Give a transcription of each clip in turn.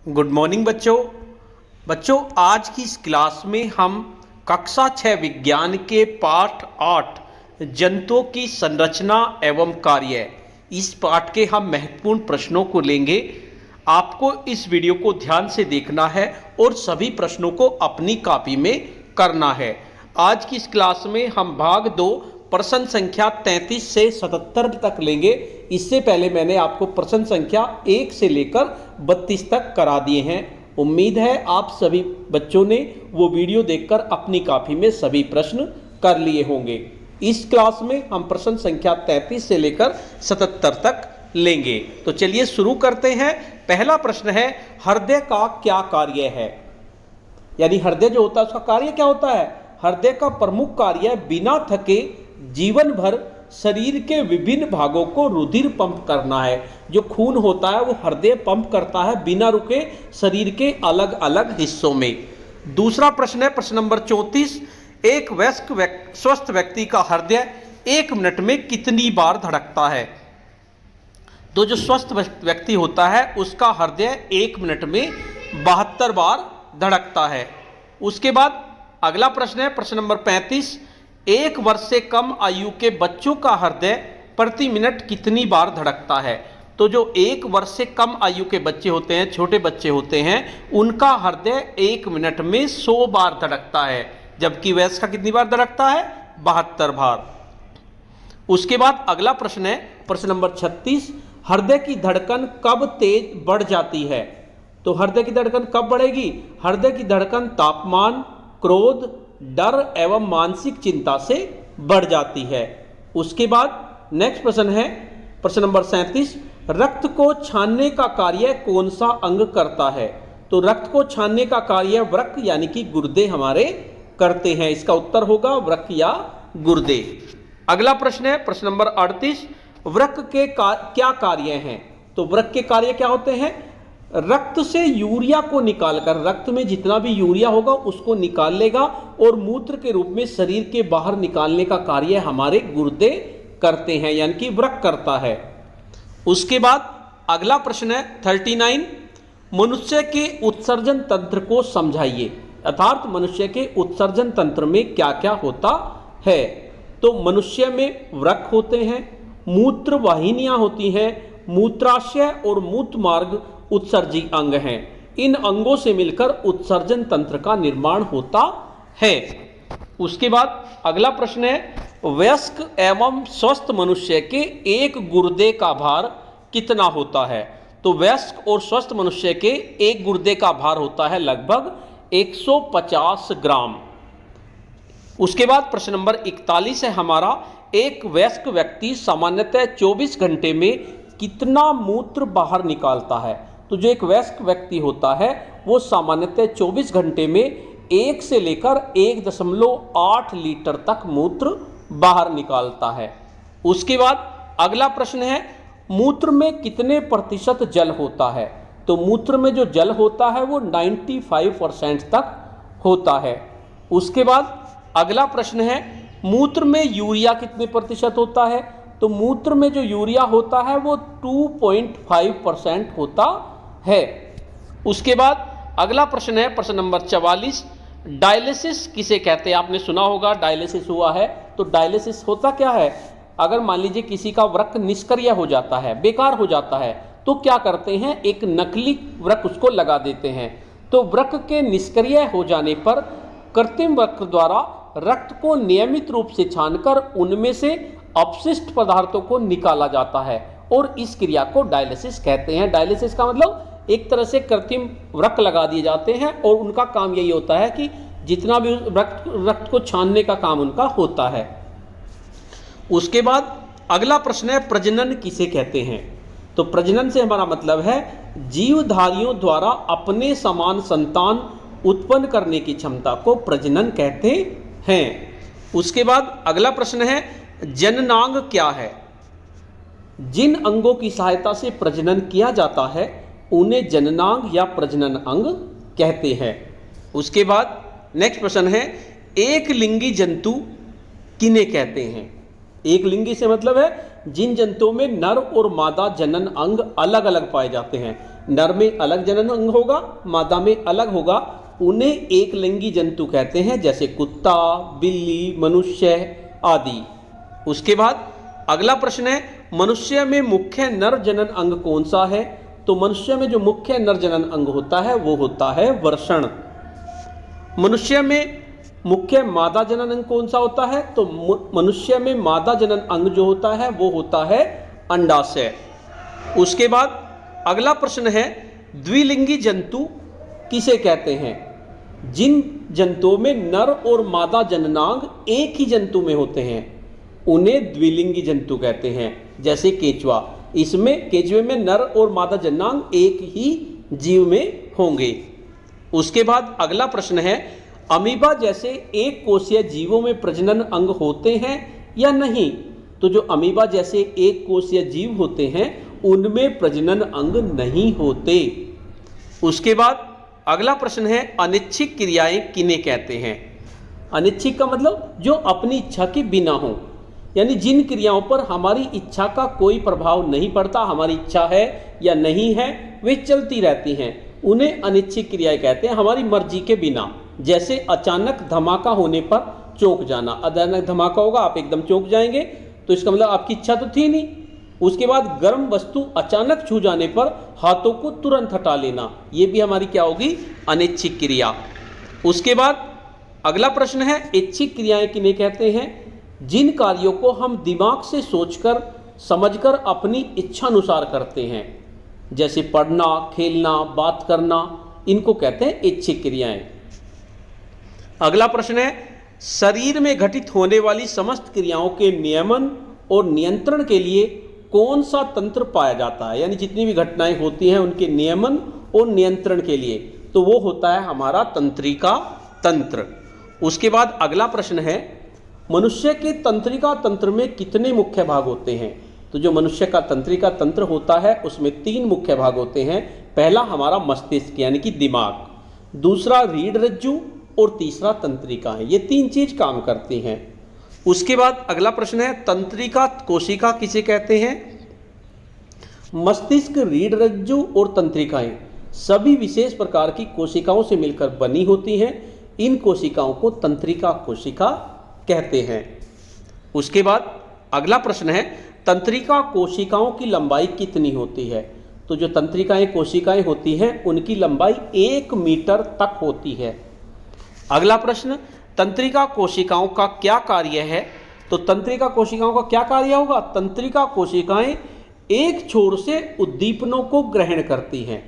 Good morning बच्चों। आज की इस क्लास में हम कक्षा 6 विज्ञान के पाठ 8 जंतुओं की संरचना एवं कार्य, इस पाठ के हम महत्वपूर्ण प्रश्नों को लेंगे। आपको इस वीडियो को ध्यान से देखना है और सभी प्रश्नों को अपनी कॉपी में करना है। आज की इस क्लास में हम भाग 2 प्रश्न संख्या 33 से 77 तक लेंगे। इससे पहले मैंने आपको प्रश्न संख्या 1 से लेकर 32 तक करा दिए हैं। उम्मीद है आप सभी बच्चों ने वो वीडियो देखकर अपनी कॉपी में सभी प्रश्न कर लिए होंगे। इस क्लास में हम प्रश्न संख्या 33 से लेकर 77 तक लेंगे। तो चलिए शुरू करते हैं। पहला प्रश्न है, हृदय का क्या कार्य है? यानी हृदय जो होता है उसका कार्य क्या होता है? हृदय का प्रमुख कार्य बिना थके जीवन भर शरीर के विभिन्न भागों को रुधिर पंप करना है। जो खून होता है वो हृदय पंप करता है बिना रुके शरीर के अलग अलग हिस्सों में। दूसरा प्रश्न है, प्रश्न नंबर 34, एक वयस्क स्वस्थ व्यक्ति का हृदय 1 मिनट में कितनी बार धड़कता है? तो जो स्वस्थ व्यक्ति होता है उसका हृदय 1 मिनट में 72 बार धड़कता है। उसके बाद अगला प्रश्न है, प्रश्न नंबर 35, 1 वर्ष से कम आयु के बच्चों का हृदय प्रति मिनट कितनी बार धड़कता है? तो जो 1 वर्ष से कम आयु के बच्चे होते हैं, छोटे बच्चे होते हैं, उनका हृदय 1 मिनट में 100 बार धड़कता है, जबकि वयस्क का कितनी बार धड़कता है? 72 बार। उसके बाद अगला प्रश्न है, प्रश्न नंबर 36, हृदय की धड़कन कब तेज बढ़ जाती है? तो हृदय की धड़कन कब बढ़ेगी? हृदय की धड़कन तापमान, क्रोध, डर एवं मानसिक चिंता से बढ़ जाती है। उसके बाद नेक्स्ट प्रश्न है, प्रश्न नंबर 37, रक्त को छानने का कार्य कौन सा अंग करता है? तो रक्त को छानने का कार्य वृक्क यानी कि गुर्दे हमारे करते हैं। इसका उत्तर होगा वृक्क या गुर्दे। अगला प्रश्न है, प्रश्न नंबर 38, वृक्क के क्या कार्य हैं? तो वृक्क के कार्य क्या होते हैं? रक्त से यूरिया को निकालकर, रक्त में जितना भी यूरिया होगा उसको निकाल लेगा और मूत्र के रूप में शरीर के बाहर निकालने का कार्य हमारे गुर्दे करते हैं, यानी कि वृक्क करता है। उसके बाद अगला प्रश्न है 39, मनुष्य के उत्सर्जन तंत्र को समझाइए। अर्थात मनुष्य के उत्सर्जन तंत्र में क्या क्या होता है? तो मनुष्य में वृक्क होते हैं, मूत्र वाहिनियां होती हैं, मूत्राशय और मूत्र मार्ग उत्सर्जी अंग हैं। इन अंगों से मिलकर उत्सर्जन तंत्र का निर्माण होता है। उसके बाद अगला प्रश्न है, वयस्क एवं स्वस्थ मनुष्य के एक गुर्दे का भार कितना होता है? तो वयस्क और स्वस्थ मनुष्य के एक गुर्दे का भार होता है लगभग 150 ग्राम। उसके बाद प्रश्न नंबर 41 है हमारा, एक वयस्क व्यक्ति सामान्यतः 24 घंटे में कितना मूत्र बाहर निकालता है? तो जो एक वयस्क व्यक्ति होता है वो सामान्यतः 24 घंटे में 1 से लेकर 1.8 लीटर तक मूत्र बाहर निकालता है। उसके बाद अगला प्रश्न है, मूत्र में कितने प्रतिशत जल होता है? तो मूत्र में जो जल होता है वो 95% तक होता है। उसके बाद अगला प्रश्न है, मूत्र में यूरिया कितने प्रतिशत होता है? तो मूत्र में जो यूरिया होता है वो 2.5% होता है। उसके बाद अगला प्रश्न है, प्रश्न नंबर 44, डायलिसिस किसे कहते हैं? आपने सुना होगा डायलिसिस हुआ है। तो डायलिसिस होता क्या है? अगर मान लीजिए किसी का वृक्क निष्क्रिय हो जाता है, बेकार हो जाता है, तो क्या करते हैं, एक नकली वृक्क उसको लगा देते हैं। तो वृक्क के निष्क्रिय हो जाने पर कृत्रिम वृक्क द्वारा रक्त को नियमित रूप से छानकर उनमें से अपशिष्ट पदार्थों को निकाला जाता है और इस क्रिया को डायलिसिस कहते हैं। डायलिसिस का मतलब एक तरह से कृत्रिम वृक्क लगा दिए जाते हैं और उनका काम यही होता है कि जितना भी रक्त को छानने का काम उनका होता है। उसके बाद अगला प्रश्न है, प्रजनन किसे कहते हैं? तो प्रजनन से हमारा मतलब है जीवधारियों द्वारा अपने समान संतान उत्पन्न करने की क्षमता को प्रजनन कहते हैं। उसके बाद अगला प्रश्न है, जननांग क्या है? जिन अंगों की सहायता से प्रजनन किया जाता है उन्हें जननांग या प्रजनन अंग कहते हैं। उसके बाद नेक्स्ट प्रश्न है, एक लिंगी जंतु किन्हें कहते हैं? एक लिंगी से मतलब है जिन जंतुओं में नर और मादा जनन अंग अलग अलग पाए जाते हैं। नर में अलग जनन अंग होगा, मादा में अलग होगा, उन्हें एक लिंगी जंतु कहते हैं, जैसे कुत्ता, बिल्ली, मनुष्य आदि। उसके बाद अगला प्रश्न है, मनुष्य में मुख्य नर जनन अंग कौन सा है? तो मनुष्य में जो मुख्य नर जनन अंग होता है वो होता है वृषण। मनुष्य में मुख्य मादा जनन अंग कौन सा होता है? तो मनुष्य में मादा जनन अंग जो होता है वो होता है अंडाशय। उसके बाद अगला प्रश्न है, द्विलिंगी जंतु किसे कहते हैं? जिन जंतुओं में नर और मादा जननांग एक ही जंतु में होते हैं उन्हें द्विलिंगी जंतु कहते हैं, जैसे केंचुआ। इसमें केंचुए में नर और मादा जननांग एक ही जीव में होंगे। उसके बाद अगला प्रश्न है, अमीबा जैसे एक कोशीय जीवों में प्रजनन अंग होते हैं या नहीं? तो जो अमीबा जैसे एक कोशीय जीव होते हैं उनमें प्रजनन अंग नहीं होते। उसके बाद अगला प्रश्न है, अनिच्छिक क्रियाएं किन्हें कहते हैं? अनिच्छिक का मतलब जो अपनी इच्छा के बिना हो, यानी जिन क्रियाओं पर हमारी इच्छा का कोई प्रभाव नहीं पड़ता, हमारी इच्छा है या नहीं है वे चलती रहती हैं, उन्हें अनिच्छिक क्रियाएं कहते हैं, हमारी मर्जी के बिना। जैसे अचानक धमाका होने पर चौंक जाना, अचानक धमाका होगा आप एकदम चौंक जाएंगे, तो इसका मतलब आपकी इच्छा तो थी नहीं। उसके बाद गर्म वस्तु अचानक छू जाने पर हाथों को तुरंत हटा लेना, ये भी हमारी क्या होगी? अनिच्छिक क्रिया। उसके बाद अगला प्रश्न है, इच्छिक क्रियाएं किन्हें कहते हैं? जिन कार्यों को हम दिमाग से सोचकर समझकर अपनी इच्छा अनुसार करते हैं, जैसे पढ़ना, खेलना, बात करना, इनको कहते हैं इच्छिक क्रियाएं। अगला प्रश्न है, शरीर में घटित होने वाली समस्त क्रियाओं के नियमन और नियंत्रण के लिए कौन सा तंत्र पाया जाता है? यानी जितनी भी घटनाएं होती हैं उनके नियमन और नियंत्रण के लिए, तो वो होता है हमारा तंत्रिका तंत्र। उसके बाद अगला प्रश्न है, मनुष्य के तंत्रिका तंत्र में कितने मुख्य भाग होते हैं? तो जो मनुष्य का तंत्रिका तंत्र होता है उसमें 3 मुख्य भाग होते हैं। पहला हमारा मस्तिष्क यानी कि दिमाग, दूसरा रीढ़ रज्जु और तीसरा तंत्रिका है। ये 3 चीज काम करती हैं। उसके बाद अगला प्रश्न है, तंत्रिका कोशिका किसे कहते हैं? मस्तिष्क, रीढ़ रज्जु और तंत्रिकाएं सभी विशेष प्रकार की कोशिकाओं से मिलकर बनी होती हैं। इन कोशिकाओं को तंत्रिका कोशिका कहते हैं। उसके बाद अगला प्रश्न है, तंत्रिका कोशिकाओं की लंबाई कितनी होती है? तो जो तंत्रिकाएं कोशिकाएं होती हैं उनकी लंबाई 1 मीटर तक होती है। अगला प्रश्न, तंत्रिका कोशिकाओं का क्या कार्य है? तो तंत्रिका कोशिकाओं का क्या कार्य होगा? तंत्रिका कोशिकाएं एक छोर से उद्दीपनों को ग्रहण करती हैं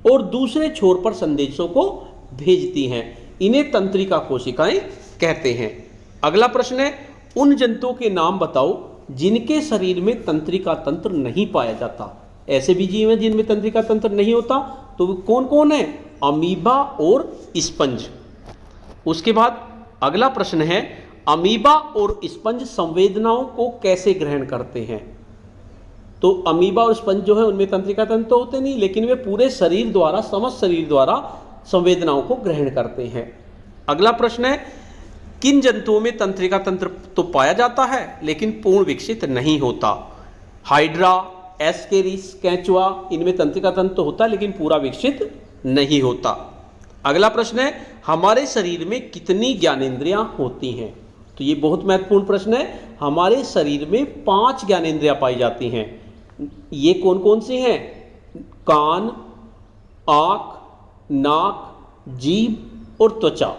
और दूसरे छोर पर संदेशों को भेजती हैं, इन्हें तंत्रिका कोशिकाएं कहते हैं। अगला प्रश्न है, उन जंतुओं के नाम बताओ जिनके शरीर में तंत्रिका तंत्र नहीं पाया जाता। ऐसे भी जीव हैं जिनमें तंत्रिका तंत्र नहीं होता, तो वो कौन कौन है? अमीबा और स्पंज। उसके बाद अगला प्रश्न है, अमीबा और स्पंज संवेदनाओं को कैसे ग्रहण करते हैं? तो अमीबा और स्पंज जो है उनमें तंत्रिका तंत्र तो होते नहीं, लेकिन वे पूरे शरीर द्वारा, समस्त शरीर द्वारा संवेदनाओं को ग्रहण करते हैं। अगला प्रश्न है, किन जंतुओं में तंत्रिका तंत्र तो पाया जाता है लेकिन पूर्ण विकसित नहीं होता? हाइड्रा, एस्केरिस, केंचुआ, इनमें तंत्रिका तंत्र तो होता है लेकिन पूरा विकसित नहीं होता। अगला प्रश्न है, हमारे शरीर में कितनी ज्ञानेंद्रियां होती हैं? तो ये बहुत महत्वपूर्ण प्रश्न है। हमारे शरीर में 5 ज्ञानेंद्रियां पाई जाती हैं। ये कौन कौन सी हैं? कान, आँख, नाक, जीभ और त्वचा।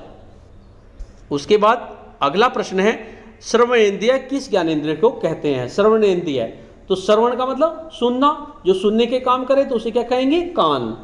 उसके बाद अगला प्रश्न है, श्रवणेंद्रिय किस ज्ञानेंद्रिय को कहते हैं? श्रवणेंद्रिय, तो श्रवण का मतलब सुनना, जो सुनने के काम करे तो उसे क्या कहेंगे? कान।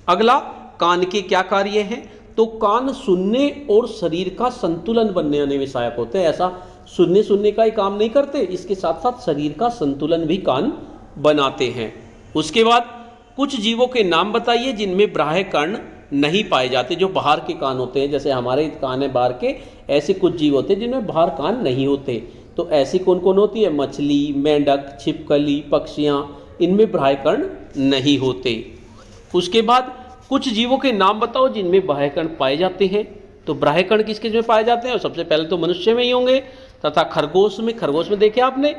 अगला, कान के क्या कार्य हैं? तो कान सुनने और शरीर का संतुलन बनने में सहायक होते हैं। ऐसा सुनने का ही काम नहीं करते, इसके साथ साथ शरीर का संतुलन भी कान बनाते हैं। उसके बाद कुछ जीवों के नाम बताइए जिनमें बाह्य कर्ण नहीं पाए जाते, जो बाहर के कान होते हैं। जैसे हमारे कान है बाहर के, ऐसे कुछ जीव होते हैं जिनमें बाहर कान नहीं होते। तो ऐसी कौन कौन होती है? मछली, मेंढक, छिपकली, पक्षियाँ, इनमें बाह्य कर्ण नहीं होते। उसके बाद कुछ जीवों के नाम बताओ जिनमें बाह्य कर्ण पाए जाते हैं। तो बाह्य कर्ण किस किस में पाए जाते हैं? और सबसे पहले तो मनुष्य में ही होंगे तथा खरगोश में देखे आपने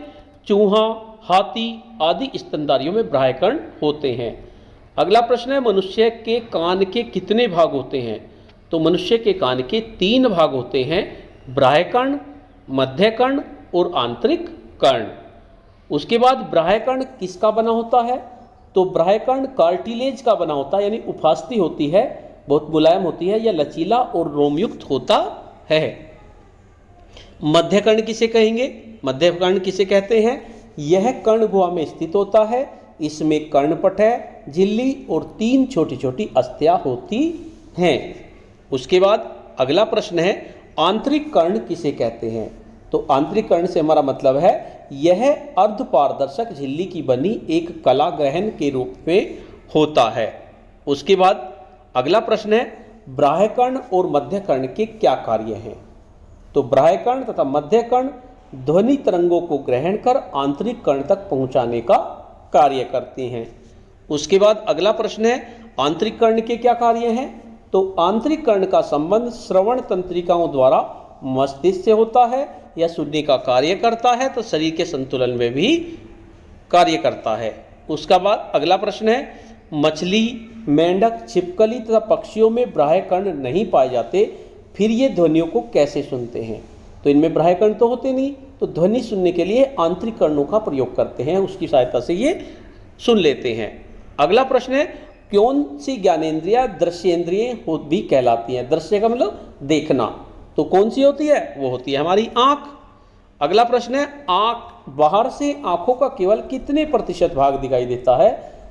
चूहा, हाथी आदि स्तनधारियों में बाह्यकर्ण होते हैं। अगला प्रश्न है, मनुष्य के कान के कितने भाग होते हैं? तो मनुष्य के कान के 3 भाग होते हैं, बाह्यकर्ण, मध्यकर्ण और आंतरिक कर्ण। उसके बाद बाह्यकर्ण किसका बना होता है? तो बाह्यकर्ण कार्टिलेज का बना होता है, यानी उफास्ती होती है, बहुत मुलायम होती है, या लचीला और रोमयुक्त होता है। मध्यकर्ण किसे कहेंगे? मध्यकर्ण किसे कहते हैं? यह कर्ण गुहा में स्थित होता है। इसमें कर्णपटह, झिल्ली और 3 छोटी छोटी अस्थियां होती हैं। उसके बाद अगला प्रश्न है, आंतरिक कर्ण किसे कहते हैं? तो आंतरिक कर्ण से हमारा मतलब है यह अर्धपारदर्शक झिल्ली की बनी एक कला ग्रहण के रूप में होता है। उसके बाद अगला प्रश्न है, बाह्यकर्ण और मध्यकर्ण के क्या कार्य हैं? तो बाह्यकर्ण तथा मध्यकर्ण ध्वनि तरंगों को ग्रहण कर आंतरिक कर्ण तक पहुंचाने का कार्य करते हैं। उसके बाद अगला प्रश्न है, आंतरिक कर्ण के क्या कार्य हैं? तो आंतरिक कर्ण का संबंध श्रवण तंत्रिकाओं द्वारा मस्तिष्क से होता है, या सुनने का कार्य करता है, तो शरीर के संतुलन में भी कार्य करता है। उसका बाद अगला प्रश्न है, मछली, मेंढक, छिपकली तथा पक्षियों में बाह्यकर्ण नहीं पाए जाते, फिर ये ध्वनियों को कैसे सुनते हैं? तो इनमें बाह्यकर्ण तो होते नहीं, तो ध्वनि सुनने के लिए आंतरिक कर्णों का प्रयोग करते हैं, उसकी सहायता से ये सुन लेते हैं। अगला प्रश्न है, कौन सी ज्ञानेंद्रियां दृश्येंद्रिय भी कहलाती हैं? दृश्य का मतलब देखना, तो कौन सी होती है? वो होती है हमारी आंख। अगला प्रश्न है, आंख बाहर से आंखों का केवल कितने प्रतिशत भाग दिखाई देता है?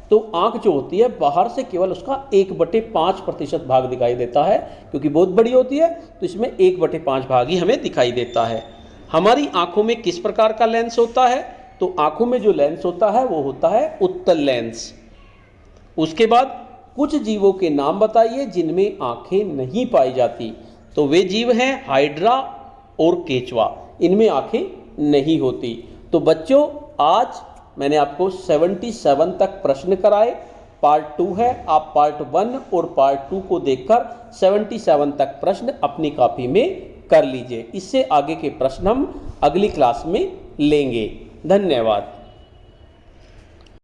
तो आंख जो होती है बाहर से केवल उसका 1/5% भाग दिखाई देता है, क्योंकि बहुत बड़ी होती है, तो इसमें 1/5 भाग ही हमें दिखाई देता है। हमारी आंखों में किस प्रकार का लेंस होता है? तो आंखों में जो लेंस होता है वो होता है उत्तल लेंस। उसके बाद कुछ जीवों के नाम बताइए जिनमें आंखें नहीं पाई जाती। तो वे जीव हैं हाइड्रा और केचुआ, इनमें आंखें नहीं होती। तो बच्चों, आज मैंने आपको 77 तक प्रश्न कराए। पार्ट 2 है, आप पार्ट 1 और पार्ट 2 को देखकर 77 तक प्रश्न अपनी कॉपी में कर लीजिए। इससे आगे के प्रश्न हम अगली क्लास में लेंगे। धन्यवाद।